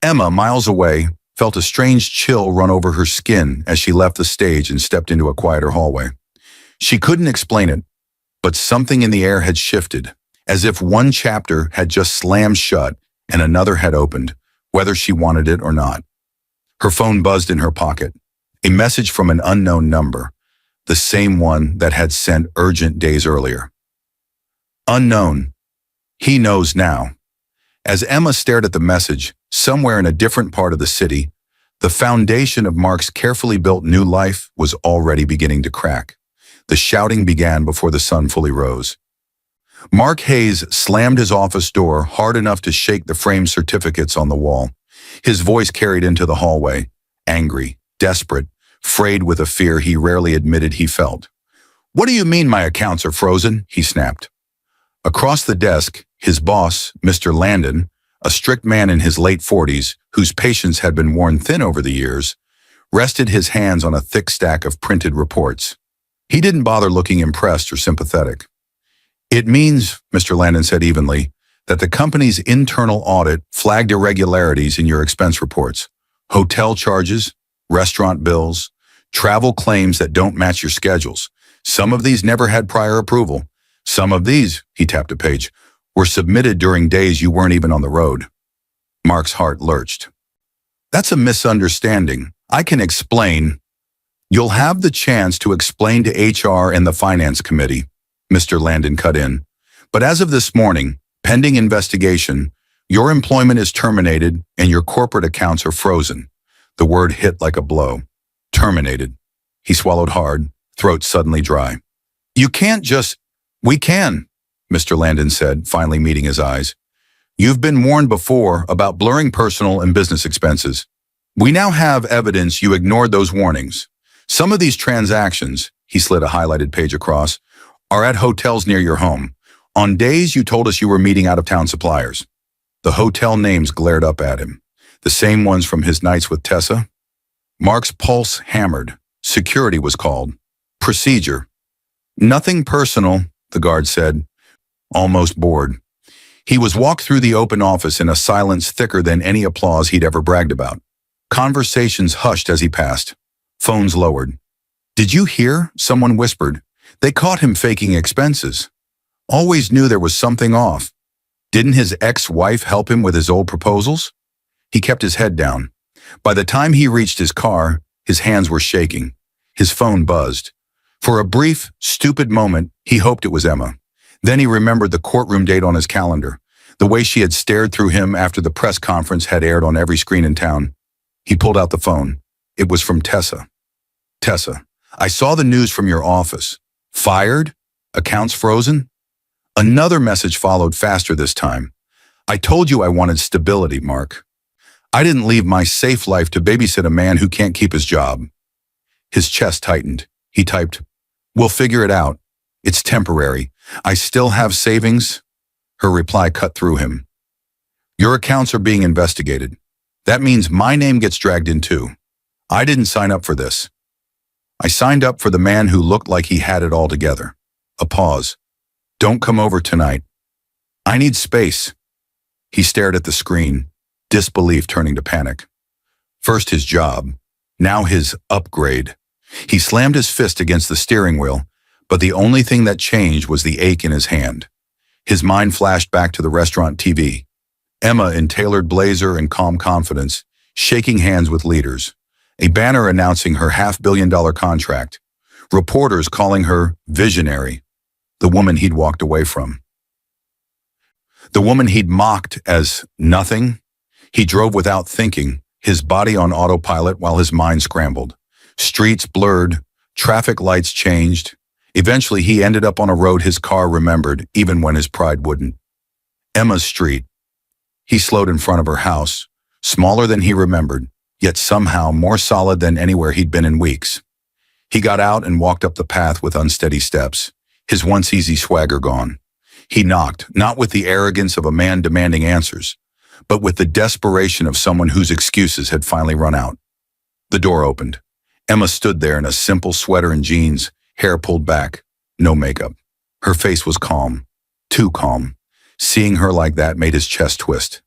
[SPEAKER 1] Emma, miles away, felt a strange chill run over her skin as she left the stage and stepped into a quieter hallway. She couldn't explain it, but something in the air had shifted, as if one chapter had just slammed shut and another had opened, whether she wanted it or not. Her phone buzzed in her pocket. A message from an unknown number, the same one that had sent urgent days earlier. Unknown. He knows now. As Emma stared at the message, somewhere in a different part of the city, the foundation of Mark's carefully built new life was already beginning to crack. The shouting began before the sun fully rose. Mark Hayes slammed his office door hard enough to shake the framed certificates on the wall. His voice carried into the hallway, angry, desperate, frayed with a fear he rarely admitted he felt. "What do you mean my accounts are frozen?" he snapped. Across the desk, his boss, Mr. Landon, a strict man in his late 40s, whose patience had been worn thin over the years, rested his hands on a thick stack of printed reports. He didn't bother looking impressed or sympathetic. "It means," Mr. Landon said evenly, "that the company's internal audit flagged irregularities in your expense reports. Hotel charges, restaurant bills, travel claims that don't match your schedules. Some of these never had prior approval. Some of these," he tapped a page, "were submitted during days you weren't even on the road." Mark's heart lurched. "That's a misunderstanding. I can explain." "You'll have the chance to explain to HR and the Finance Committee," Mr. Landon cut in. "But as of this morning, pending investigation, your employment is terminated and your corporate accounts are frozen." The word hit like a blow. Terminated. He swallowed hard, throat suddenly dry. "You can't just—" "We can," Mr. Landon said, finally meeting his eyes. "You've been warned before about blurring personal and business expenses. We now have evidence you ignored those warnings. Some of these transactions," he slid a highlighted page across, "are at hotels near your home, on days you told us you were meeting out-of-town suppliers." The hotel names glared up at him, the same ones from his nights with Tessa. Mark's pulse hammered. Security was called. Procedure. "Nothing personal," the guard said, almost bored. He was walked through the open office in a silence thicker than any applause he'd ever bragged about. Conversations hushed as he passed. Phones lowered. "Did you hear?" someone whispered. "They caught him faking expenses. Always knew there was something off. Didn't his ex-wife help him with his old proposals?" He kept his head down. By the time he reached his car, his hands were shaking. His phone buzzed. For a brief, stupid moment, he hoped it was Emma. Then he remembered the courtroom date on his calendar, the way she had stared through him after the press conference had aired on every screen in town. He pulled out the phone. It was from Tessa. "Tessa, I saw the news from your office. Fired? Accounts frozen?" Another message followed faster this time. "I told you I wanted stability, Mark. I didn't leave my safe life to babysit a man who can't keep his job." His chest tightened. He typed, "We'll figure it out. It's temporary. I still have savings." Her reply cut through him. "Your accounts are being investigated. That means my name gets dragged in too. I didn't sign up for this. I signed up for the man who looked like he had it all together." A pause. "Don't come over tonight. I need space." He stared at the screen, disbelief turning to panic. First his job, now his upgrade. He slammed his fist against the steering wheel, but the only thing that changed was the ache in his hand. His mind flashed back to the restaurant TV. Emma in tailored blazer and calm confidence, shaking hands with leaders. A banner announcing her $500 million contract. Reporters calling her visionary. The woman he'd walked away from. The woman he'd mocked as nothing. He drove without thinking, his body on autopilot while his mind scrambled. Streets blurred, traffic lights changed. Eventually, he ended up on a road his car remembered, even when his pride wouldn't. Emma's street. He slowed in front of her house, smaller than he remembered, yet somehow more solid than anywhere he'd been in weeks. He got out and walked up the path with unsteady steps, his once easy swagger gone. He knocked, not with the arrogance of a man demanding answers, but with the desperation of someone whose excuses had finally run out. The door opened. Emma stood there in a simple sweater and jeans, hair pulled back, no makeup. Her face was calm, too calm. Seeing her like that made his chest twist.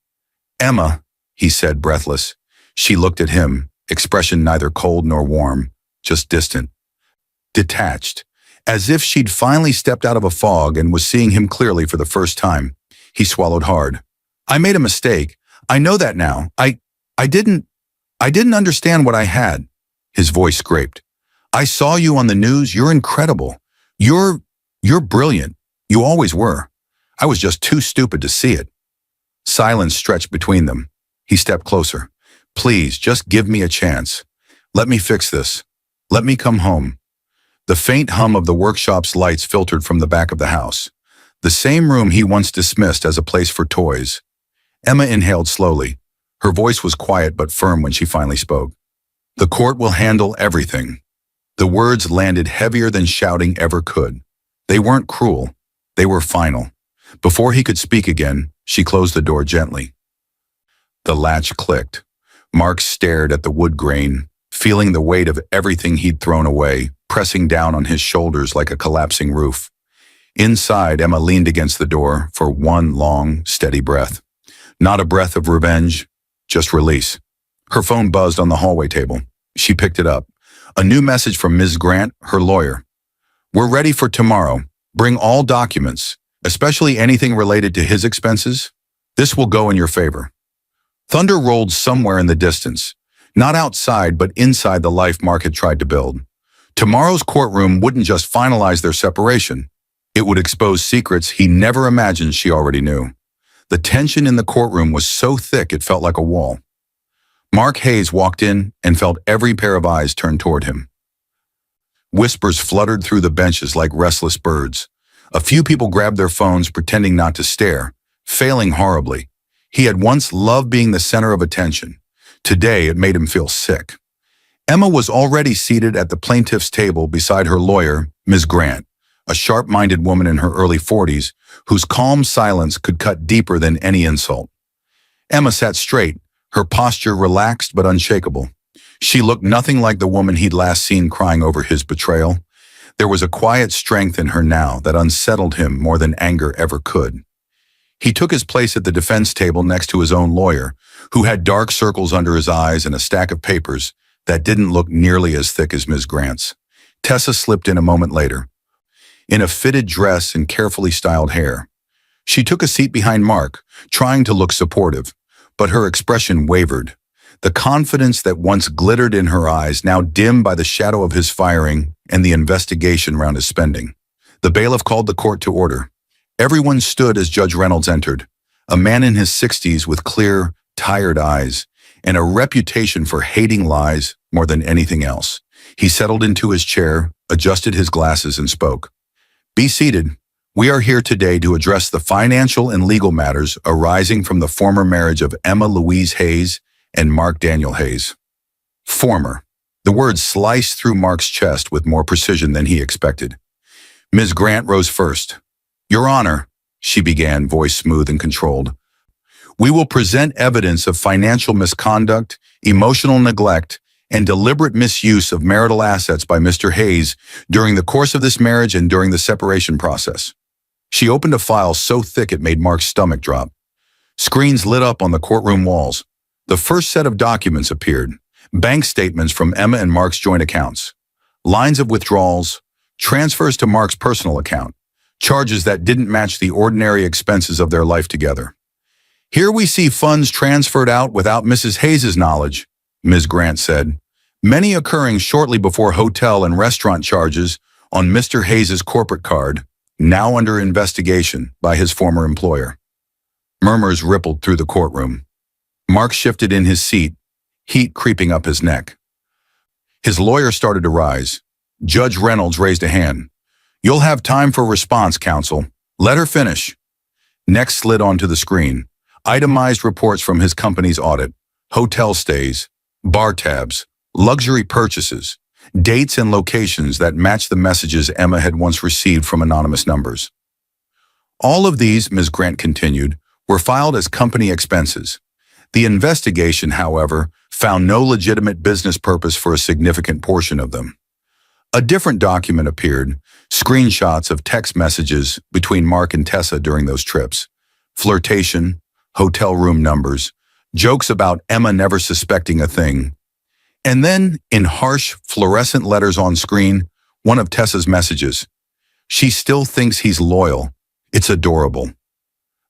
[SPEAKER 1] "Emma," he said, breathless. She looked at him, expression neither cold nor warm, just distant, detached, as if she'd finally stepped out of a fog and was seeing him clearly for the first time. He swallowed hard. "I made a mistake. I know that now. I didn't understand what I had." His voice scraped. "I saw you on the news. You're incredible. You're brilliant. You always were. I was just too stupid to see it." Silence stretched between them. He stepped closer. "Please, just give me a chance. Let me fix this. Let me come home." The faint hum of the workshop's lights filtered from the back of the house. The same room he once dismissed as a place for toys. Emma inhaled slowly. Her voice was quiet but firm when she finally spoke. "The court will handle everything." The words landed heavier than shouting ever could. They weren't cruel. They were final. Before he could speak again, she closed the door gently. The latch clicked. Mark stared at the wood grain, feeling the weight of everything he'd thrown away, pressing down on his shoulders like a collapsing roof. Inside, Emma leaned against the door for one long, steady breath. Not a breath of revenge, just release. Her phone buzzed on the hallway table. She picked it up. A new message from Ms. Grant, her lawyer. "We're ready for tomorrow. Bring all documents, especially anything related to his expenses. This will go in your favor." Thunder rolled somewhere in the distance, not outside but inside the life Mark had tried to build. Tomorrow's courtroom wouldn't just finalize their separation. It would expose secrets he never imagined she already knew. The tension in the courtroom was so thick it felt like a wall. Mark Hayes walked in and felt every pair of eyes turned toward him. Whispers fluttered through the benches like restless birds. A few people grabbed their phones, pretending not to stare, failing horribly. He had once loved being the center of attention. Today, it made him feel sick. Emma was already seated at the plaintiff's table beside her lawyer, Ms. Grant, a sharp-minded woman in her early 40s, whose calm silence could cut deeper than any insult. Emma sat straight, her posture relaxed but unshakable. She looked nothing like the woman he'd last seen crying over his betrayal. There was a quiet strength in her now that unsettled him more than anger ever could. He took his place at the defense table next to his own lawyer, who had dark circles under his eyes and a stack of papers that didn't look nearly as thick as Ms. Grant's. Tessa slipped in a moment later, in a fitted dress and carefully styled hair. She took a seat behind Mark, trying to look supportive, but her expression wavered. The confidence that once glittered in her eyes now dimmed by the shadow of his firing and the investigation around his spending. The bailiff called the court to order. Everyone stood as Judge Reynolds entered, a man in his 60s with clear, tired eyes and a reputation for hating lies more than anything else. He settled into his chair, adjusted his glasses, and spoke. "Be seated. We are here today to address the financial and legal matters arising from the former marriage of Emma Louise Hayes and Mark Daniel Hayes." Former. The word sliced through Mark's chest with more precision than he expected. Ms. Grant rose first. "Your Honor," she began, voice smooth and controlled, "we will present evidence of financial misconduct, emotional neglect, and deliberate misuse of marital assets by Mr. Hayes during the course of this marriage and during the separation process." She opened a file so thick it made Mark's stomach drop. Screens lit up on the courtroom walls. The first set of documents appeared. Bank statements from Emma and Mark's joint accounts. Lines of withdrawals, transfers to Mark's personal account, charges that didn't match the ordinary expenses of their life together. "Here we see funds transferred out without Mrs. Hayes' knowledge," Ms. Grant said, "many occurring shortly before hotel and restaurant charges on Mr. Hayes' corporate card, now under investigation by his former employer." Murmurs rippled through the courtroom. Mark shifted in his seat, heat creeping up his neck. His lawyer started to rise. Judge Reynolds raised a hand. "You'll have time for response, counsel. Let her finish." Next slid onto the screen. Itemized reports from his company's audit, hotel stays, bar tabs, luxury purchases, dates and locations that matched the messages Emma had once received from anonymous numbers. All of these, Ms. Grant continued, were filed as company expenses. The investigation, however, found no legitimate business purpose for a significant portion of them. A different document appeared, screenshots of text messages between Mark and Tessa during those trips, flirtation, hotel room numbers, jokes about Emma never suspecting a thing. And then, in harsh, fluorescent letters on screen, one of Tessa's messages. She still thinks he's loyal. It's adorable.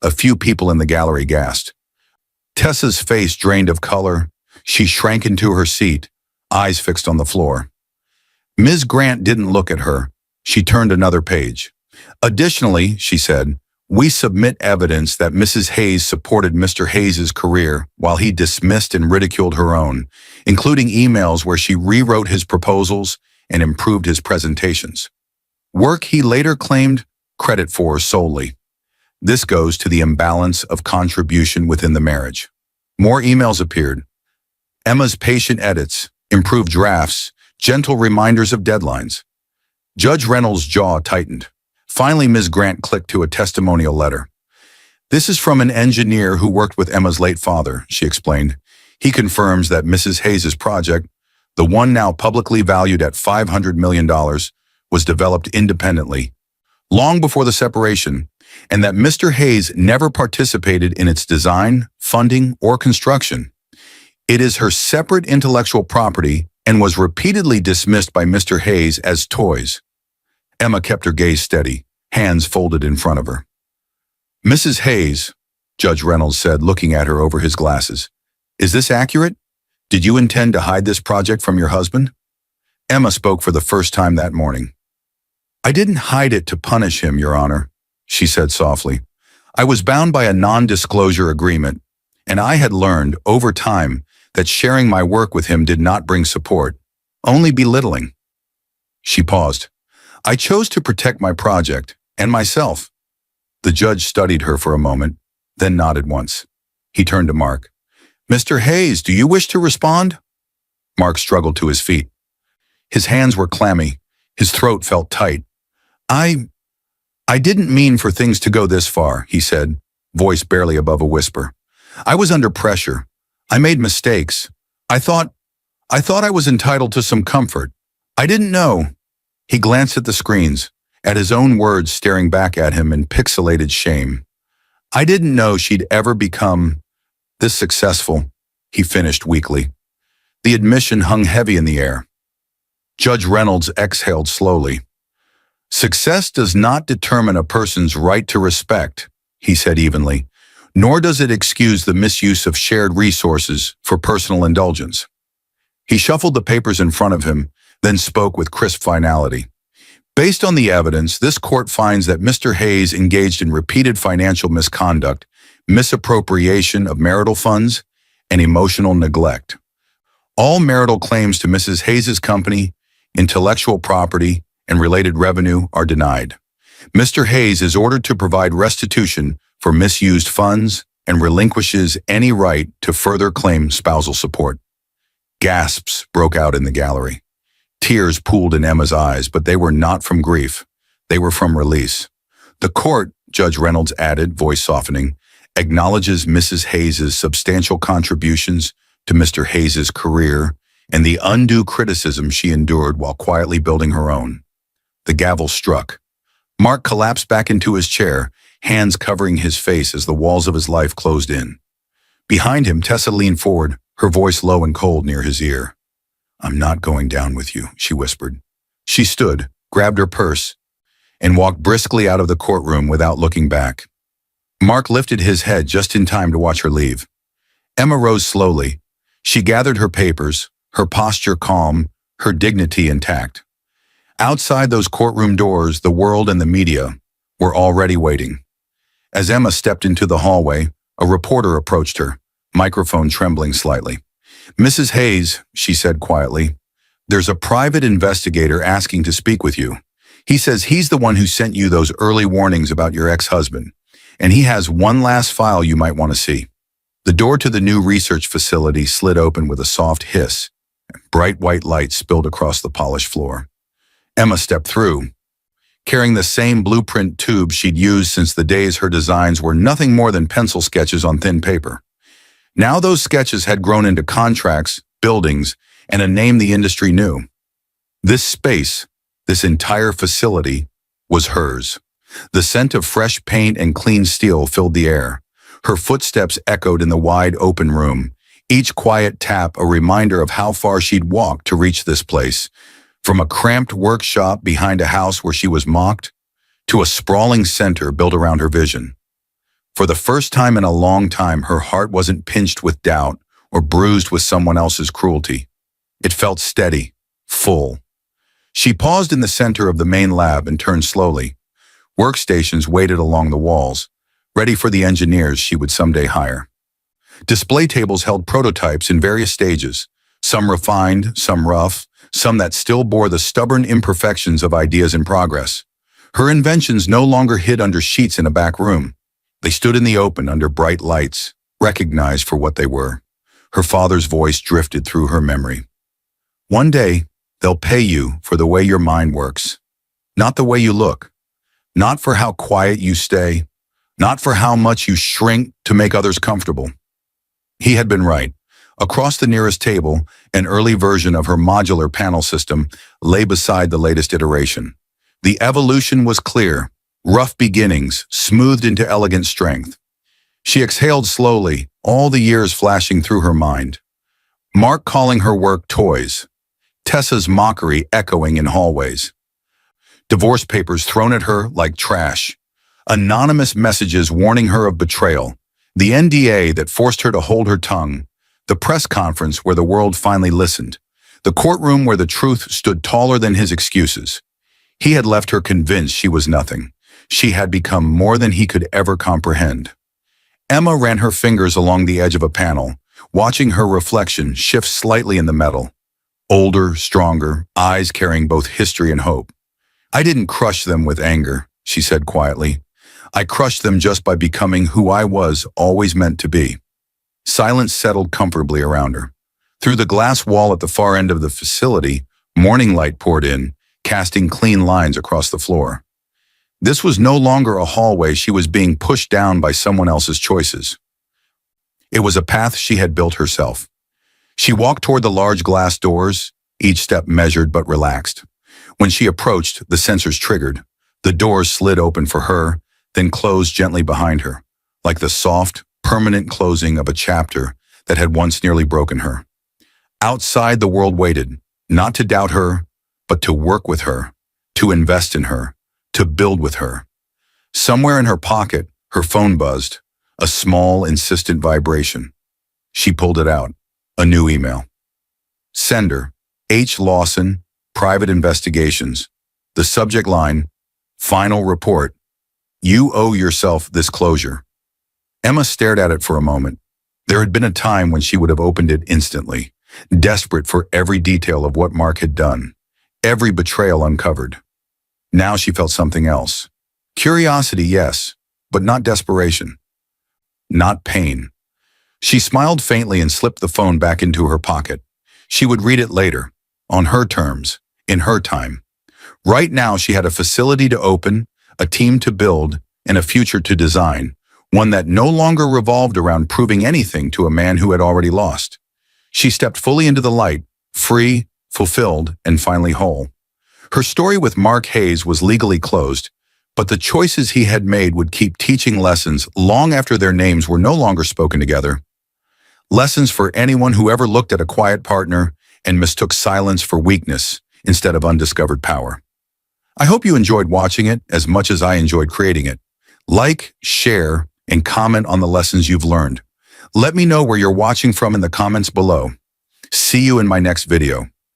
[SPEAKER 1] A few people in the gallery gasped. Tessa's face drained of color. She shrank into her seat, eyes fixed on the floor. Ms. Grant didn't look at her. She turned another page. Additionally, she said, we submit evidence that Mrs. Hayes supported Mr. Hayes's career while he dismissed and ridiculed her own, including emails where she rewrote his proposals and improved his presentations. Work he later claimed credit for solely. This goes to the imbalance of contribution within the marriage. More emails appeared. Emma's patient edits, improved drafts, gentle reminders of deadlines. Judge Reynolds' jaw tightened. Finally, Ms. Grant clicked to a testimonial letter. This is from an engineer who worked with Emma's late father, she explained. He confirms that Mrs. Hayes' project, the one now publicly valued at $500 million, was developed independently, long before the separation, and that Mr. Hayes never participated in its design, funding, or construction. It is her separate intellectual property and was repeatedly dismissed by Mr. Hayes as toys. Emma kept her gaze steady, hands folded in front of her. Mrs. Hayes, Judge Reynolds said, looking at her over his glasses, is this accurate? Did you intend to hide this project from your husband? Emma spoke for the first time that morning. I didn't hide it to punish him, Your Honor, she said softly. I was bound by a non-disclosure agreement, and I had learned, over time, that sharing my work with him did not bring support, only belittling. She paused. I chose to protect my project, and myself. The judge studied her for a moment, then nodded once. He turned to Mark. Mr. Hayes, do you wish to respond? Mark struggled to his feet. His hands were clammy. His throat felt tight. I didn't mean for things to go this far, he said, voice barely above a whisper. I was under pressure. I made mistakes. I thought I was entitled to some comfort. I didn't know. He glanced at the screens, at his own words staring back at him in pixelated shame. I didn't know she'd ever become this successful, he finished weakly. The admission hung heavy in the air. Judge Reynolds exhaled slowly. Success does not determine a person's right to respect, he said evenly, nor does it excuse the misuse of shared resources for personal indulgence. He shuffled the papers in front of him, then spoke with crisp finality. Based on the evidence, this court finds that Mr. Hayes engaged in repeated financial misconduct, misappropriation of marital funds, and emotional neglect. All marital claims to Mrs. Hayes' company, intellectual property, and related revenue are denied. Mr. Hayes is ordered to provide restitution for misused funds and relinquishes any right to further claim spousal support. Gasps broke out in the gallery. Tears pooled in Emma's eyes, but they were not from grief. They were from release. The court, Judge Reynolds added, voice softening, acknowledges Mrs. Hayes' substantial contributions to Mr. Hayes' career and the undue criticism she endured while quietly building her own. The gavel struck. Mark collapsed back into his chair, hands covering his face as the walls of his life closed in. Behind him, Tessa leaned forward, her voice low and cold near his ear. I'm not going down with you, she whispered. She stood, grabbed her purse, and walked briskly out of the courtroom without looking back. Mark lifted his head just in time to watch her leave. Emma rose slowly. She gathered her papers, her posture calm, her dignity intact. Outside those courtroom doors, the world and the media were already waiting. As Emma stepped into the hallway, a reporter approached her, microphone trembling slightly. Mrs. Hayes, she said quietly, there's a private investigator asking to speak with you. He says he's the one who sent you those early warnings about your ex-husband, and he has one last file you might want to see. The door to the new research facility slid open with a soft hiss Bright white light spilled across the polished floor. Emma stepped through, carrying the same blueprint tube she'd used since the days her designs were nothing more than pencil sketches on thin paper. Now those sketches had grown into contracts, buildings, and a name the industry knew. This space, this entire facility, was hers. The scent of fresh paint and clean steel filled the air. Her footsteps echoed in the wide open room, each quiet tap a reminder of how far she'd walked to reach this place. From a cramped workshop behind a house where she was mocked, to a sprawling center built around her vision. For the first time in a long time, her heart wasn't pinched with doubt or bruised with someone else's cruelty. It felt steady, full. She paused in the center of the main lab and turned slowly. Workstations waited along the walls, ready for the engineers she would someday hire. Display tables held prototypes in various stages, some refined, some rough, some that still bore the stubborn imperfections of ideas in progress. Her inventions no longer hid under sheets in a back room. They stood in the open under bright lights, recognized for what they were. Her father's voice drifted through her memory. One day, they'll pay you for the way your mind works, not the way you look, not for how quiet you stay, not for how much you shrink to make others comfortable. He had been right. Across the nearest table, an early version of her modular panel system lay beside the latest iteration. The evolution was clear, rough beginnings smoothed into elegant strength. She exhaled slowly, all the years flashing through her mind. Mark calling her work toys, Tessa's mockery echoing in hallways. Divorce papers thrown at her like trash, anonymous messages warning her of betrayal, the NDA that forced her to hold her tongue, the press conference where the world finally listened, the courtroom where the truth stood taller than his excuses. He had left her convinced she was nothing. She had become more than he could ever comprehend. Emma ran her fingers along the edge of a panel, watching her reflection shift slightly in the metal. Older, stronger, eyes carrying both history and hope. I didn't crush them with anger, she said quietly. I crushed them just by becoming who I was always meant to be. Silence settled comfortably around her. Through the glass wall at the far end of the facility, morning light poured in, casting clean lines across the floor. This was no longer a hallway she was being pushed down by someone else's choices. It was a path she had built herself. She walked toward the large glass doors, each step measured but relaxed. When she approached, the sensors triggered. The doors slid open for her, then closed gently behind her, like the soft, permanent closing of a chapter that had once nearly broken her. Outside, the world waited, not to doubt her, but to work with her, to invest in her, to build with her. Somewhere in her pocket, her phone buzzed, a small, insistent vibration. She pulled it out, a new email. Sender, H. Lawson, Private Investigations. The subject line, Final Report. You owe yourself this closure. Emma stared at it for a moment. There had been a time when she would have opened it instantly, desperate for every detail of what Mark had done, every betrayal uncovered. Now she felt something else. Curiosity, yes, but not desperation. Not pain. She smiled faintly and slipped the phone back into her pocket. She would read it later, on her terms, in her time. Right now she had a facility to open, a team to build, and a future to design, one that no longer revolved around proving anything to a man who had already lost. She stepped fully into the light, free, fulfilled, and finally whole. Her story with Mark Hayes was legally closed, but the choices he had made would keep teaching lessons long after their names were no longer spoken together. Lessons for anyone who ever looked at a quiet partner and mistook silence for weakness instead of undiscovered power. I hope you enjoyed watching it as much as I enjoyed creating it. Like, share, and comment on the lessons you've learned. Let me know where you're watching from in the comments below. See you in my next video.